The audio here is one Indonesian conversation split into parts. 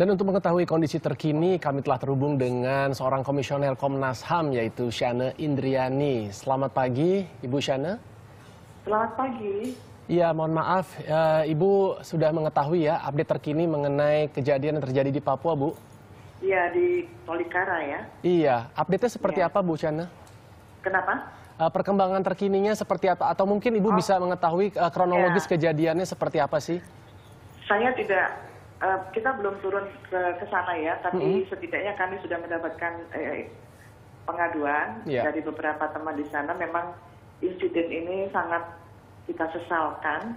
Dan untuk mengetahui kondisi terkini, kami telah terhubung dengan seorang komisioner Komnas HAM, yaitu Syane Indriani. Selamat pagi, Ibu Syane. Selamat pagi. Iya, mohon maaf, Ibu sudah mengetahui ya update terkini mengenai kejadian yang terjadi di Papua, Bu? Iya, di Tolikara ya. Iya, update-nya seperti Ya. apa, Bu Syane? Kenapa? Perkembangan terkininya seperti apa? Atau mungkin Ibu bisa mengetahui kronologis kejadiannya seperti apa sih? Saya tidak, kita belum turun ke sana ya, tapi setidaknya kami sudah mendapatkan pengaduan dari beberapa teman di sana. Memang insiden ini sangat kita sesalkan.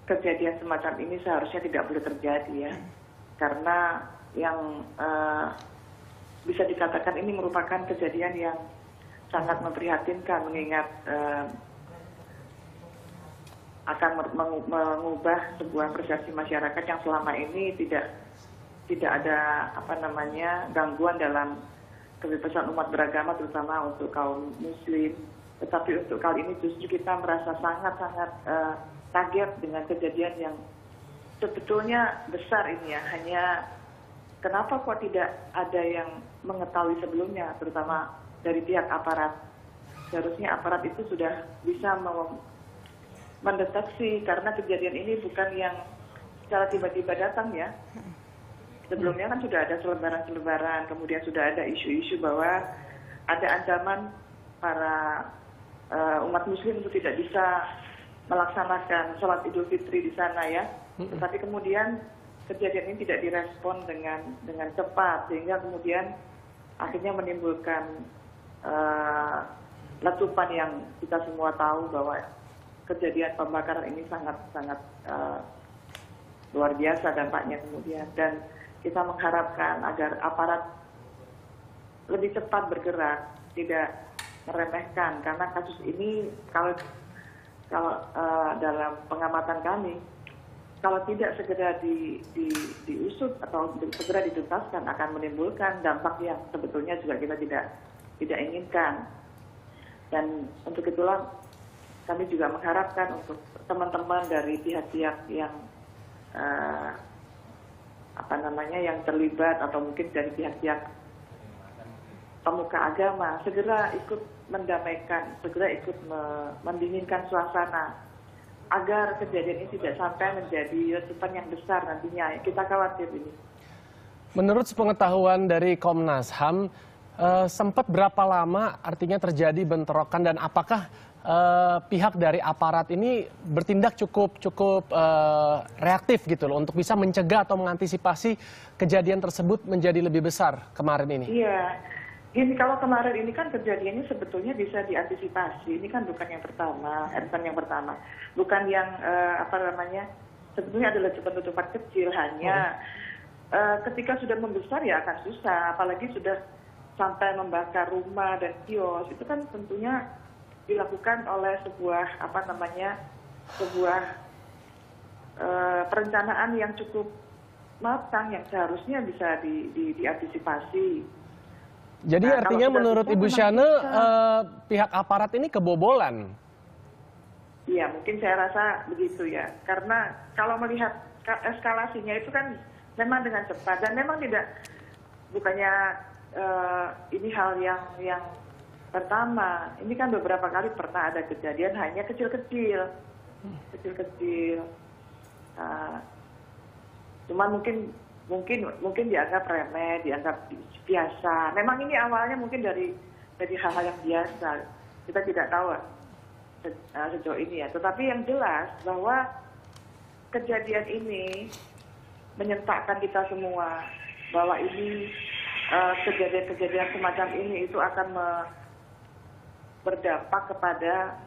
Kejadian semacam ini seharusnya tidak boleh terjadi ya, karena yang bisa dikatakan ini merupakan kejadian yang sangat memprihatinkan, mengingat akan mengubah sebuah persepsi masyarakat yang selama ini tidak ada gangguan dalam kebebasan umat beragama, terutama untuk kaum muslim. Tetapi untuk kali ini justru kita merasa sangat-sangat kaget dengan kejadian yang sebetulnya besar ini ya. Hanya kenapa kok tidak ada yang mengetahui sebelumnya, terutama dari pihak aparat. Seharusnya aparat itu sudah bisa mendeteksi, karena kejadian ini bukan yang secara tiba-tiba datang ya. Sebelumnya kan sudah ada selebaran-selebaran, kemudian sudah ada isu-isu bahwa ada ancaman para umat muslim untuk tidak bisa melaksanakan sholat Idul Fitri di sana ya. Tetapi kemudian kejadian ini tidak direspon dengan cepat, sehingga kemudian akhirnya menimbulkan letupan yang kita semua tahu bahwa kejadian pembakaran ini sangat-sangat luar biasa dampaknya kemudian. Dan kita mengharapkan agar aparat lebih cepat bergerak, tidak meremehkan, karena kasus ini kalau dalam pengamatan kami, kalau tidak segera diusut atau segera dituntaskan, akan menimbulkan dampak yang sebetulnya juga kita tidak inginkan. Dan untuk itulah kami juga mengharapkan untuk teman-teman dari pihak-pihak yang yang terlibat, atau mungkin dari pihak-pihak pemuka agama, segera ikut mendamaikan, segera ikut mendinginkan suasana, agar kejadian ini tidak sampai menjadi letupan yang besar nantinya. Kita khawatir ini. Menurut sepengetahuan dari Komnas HAM, sempat berapa lama artinya terjadi bentrokan, dan apakah pihak dari aparat ini bertindak cukup reaktif gitu loh untuk bisa mencegah atau mengantisipasi kejadian tersebut menjadi lebih besar kemarin ini? Iya. Ini kalau kemarin ini kan kejadiannya sebetulnya bisa diantisipasi. Ini kan bukan yang pertama, bukan yang sebetulnya adalah letupan-letupan kecil, hanya ketika sudah membesar ya akan susah, apalagi sudah sampai membakar rumah dan kios. Itu kan tentunya dilakukan oleh sebuah perencanaan yang cukup matang, yang seharusnya bisa diantisipasi. Jadi artinya menurut Ibu Syane, pihak aparat ini kebobolan? Iya, mungkin saya rasa begitu ya. Karena kalau melihat eskalasinya itu kan memang dengan cepat, dan memang bukannya ini hal yang pertama. Ini kan beberapa kali pernah ada kejadian hanya kecil-kecil. Cuman mungkin dianggap remeh, dianggap biasa. Memang ini awalnya mungkin dari hal-hal yang biasa. Kita tidak tahu sejauh ini ya. Tetapi yang jelas bahwa kejadian ini menyentakkan kita semua, bahwa ini kejadian-kejadian semacam ini itu akan berdampak kepada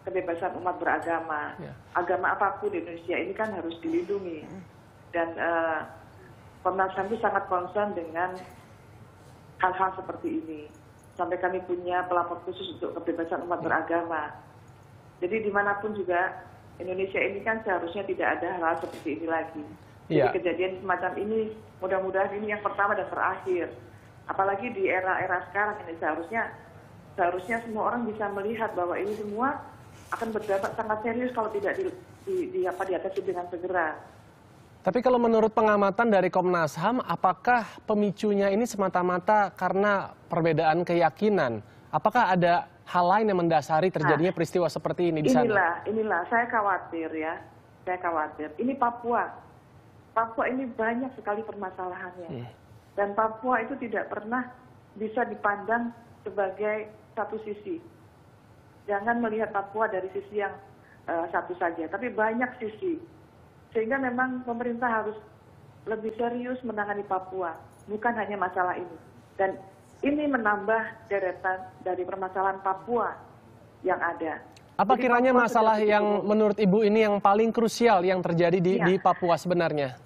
kebebasan umat beragama. Agama apapun di Indonesia ini kan harus dilindungi. Dan Komnas HAM itu sangat concern dengan hal-hal seperti ini. Sampai kami punya pelapor khusus untuk kebebasan umat beragama. Jadi dimanapun juga Indonesia ini kan seharusnya tidak ada hal-hal seperti ini lagi. Jadi kejadian semacam ini mudah-mudahan ini yang pertama dan terakhir. Apalagi di era-era sekarang ini seharusnya semua orang bisa melihat bahwa ini semua akan berdampak sangat serius kalau tidak diatasi dengan segera. Tapi kalau menurut pengamatan dari Komnas HAM, apakah pemicunya ini semata-mata karena perbedaan keyakinan? Apakah ada hal lain yang mendasari terjadinya peristiwa seperti ini di sana? Inilah, saya khawatir ya. Saya khawatir. Ini Papua. Papua ini banyak sekali permasalahannya. Dan Papua itu tidak pernah bisa dipandang sebagai satu sisi. Jangan melihat Papua dari sisi yang satu saja, tapi banyak sisi. Sehingga memang pemerintah harus lebih serius menangani Papua, bukan hanya masalah ini. Dan ini menambah deretan dari permasalahan Papua yang ada. Apa kiranya masalah yang menurut Ibu ini yang paling krusial yang terjadi di Papua sebenarnya?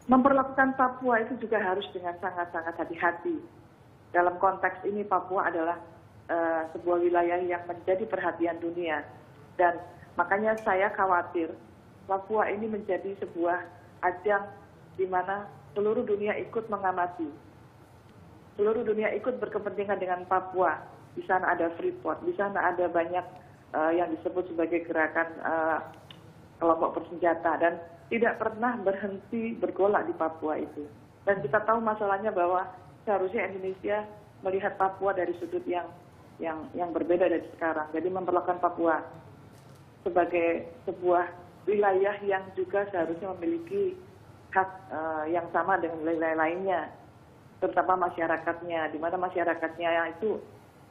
Memperlakukan Papua itu juga harus dengan sangat-sangat hati-hati. Dalam konteks ini Papua adalah sebuah wilayah yang menjadi perhatian dunia. Dan makanya saya khawatir Papua ini menjadi sebuah ajang di mana seluruh dunia ikut mengamati. Seluruh dunia ikut berkepentingan dengan Papua. Di sana ada Freeport, di sana ada banyak yang disebut sebagai gerakan kelompok bersenjata. Dan tidak pernah berhenti bergolak di Papua itu. Dan kita tahu masalahnya bahwa seharusnya Indonesia melihat Papua dari sudut yang berbeda dari sekarang. Jadi memperlakukan Papua sebagai sebuah wilayah yang juga seharusnya memiliki hak yang sama dengan wilayah lainnya, terutama masyarakatnya, di mana masyarakatnya itu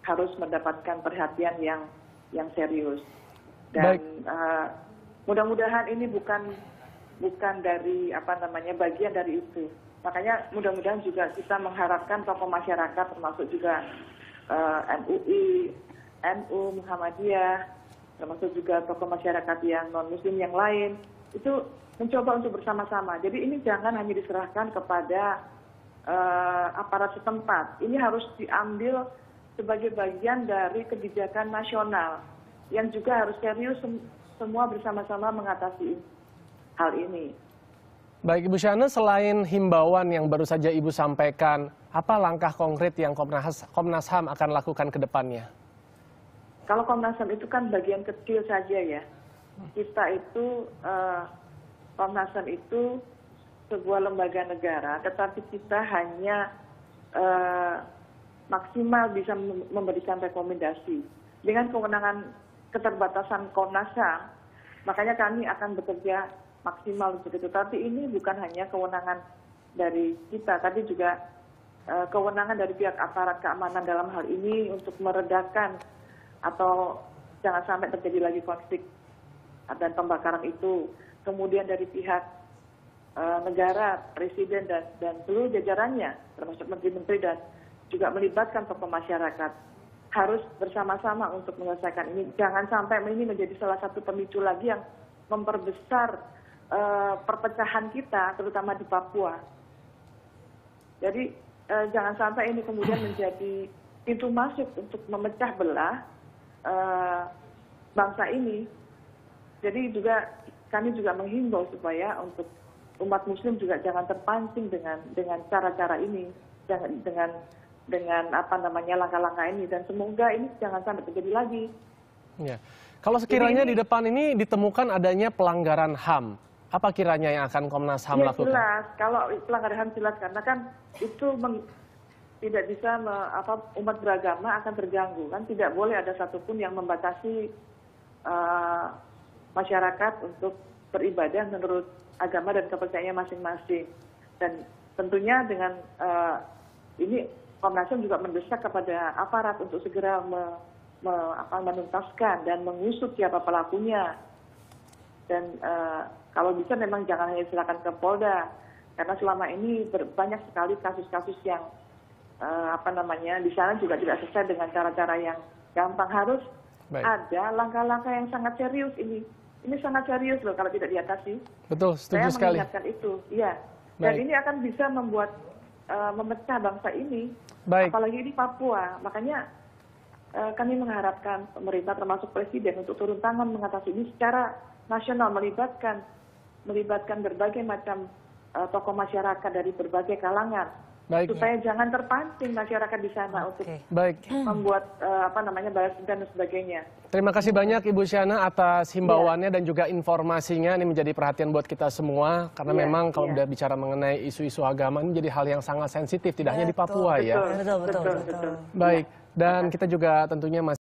harus mendapatkan perhatian yang serius. Dan mudah-mudahan ini bukan dari bagian dari itu. Makanya mudah-mudahan juga kita mengharapkan tokoh masyarakat termasuk juga MUI, NU, Muhammadiyah, termasuk juga tokoh masyarakat yang non-muslim yang lain, itu mencoba untuk bersama-sama. Jadi ini jangan hanya diserahkan kepada aparat setempat. Ini harus diambil sebagai bagian dari kebijakan nasional yang juga harus serius semua bersama-sama mengatasi hal ini. Baik Ibu Syahna, selain himbauan yang baru saja Ibu sampaikan, apa langkah konkret yang Komnas HAM akan lakukan ke depannya? Kalau Komnas HAM itu kan bagian kecil saja ya. Kita itu, Komnas HAM itu sebuah lembaga negara, tetapi kita hanya maksimal bisa memberikan rekomendasi. Dengan kewenangan keterbatasan Komnas HAM, makanya kami akan bekerja maksimal untuk itu. Tapi ini bukan hanya kewenangan dari kita, tapi juga kewenangan dari pihak aparat keamanan dalam hal ini untuk meredakan atau jangan sampai terjadi lagi konflik dan pembakaran itu. Kemudian dari pihak negara, presiden dan seluruh jajarannya, termasuk menteri-menteri dan juga melibatkan tokoh masyarakat, harus bersama-sama untuk menyelesaikan ini. Jangan sampai ini menjadi salah satu pemicu lagi yang memperbesar perpecahan kita, terutama di Papua. Jadi jangan sampai ini kemudian menjadi pintu masuk untuk memecah belah bangsa ini. Jadi juga kami juga menghimbau supaya untuk umat Muslim juga jangan terpancing dengan cara-cara ini, dengan langkah-langkah ini, dan semoga ini jangan sampai terjadi lagi. Ya. Kalau sekiranya di depan ini ditemukan adanya pelanggaran HAM, apa kiranya yang akan Komnas HAM lakukan? Jelas, kalau pelanggaran HAM jelas, karena kan itu tidak bisa umat beragama akan terganggu, kan tidak boleh ada satupun yang membatasi masyarakat untuk beribadah menurut agama dan kepercayaannya masing-masing. Dan tentunya dengan ini Komnas HAM juga mendesak kepada aparat untuk segera menuntaskan dan mengusut siapa pelakunya. Dan kalau bisa memang jangan hanya silakan ke Polda, karena selama ini banyak sekali kasus-kasus yang di sana juga tidak selesai dengan cara-cara yang gampang. Harus ada langkah-langkah yang sangat serius ini. Ini sangat serius loh kalau tidak diatasi. Betul, setuju sekali. Saya mengingatkan itu, iya. Dan ini akan bisa membuat memecah bangsa ini, apalagi di Papua. Makanya kami mengharapkan pemerintah termasuk presiden untuk turun tangan mengatasi ini secara nasional, melibatkan berbagai macam tokoh masyarakat dari berbagai kalangan Baik. supaya jangan terpancing masyarakat di sana untuk Baik. membuat balas dendam dan sebagainya. Terima kasih banyak Ibu Syana atas himbauannya dan juga informasinya. Ini menjadi perhatian buat kita semua karena memang kalau udah bicara mengenai isu-isu agama ini jadi hal yang sangat sensitif, tidak hanya di Papua ya. Betul. Baik, dan kita juga tentunya masih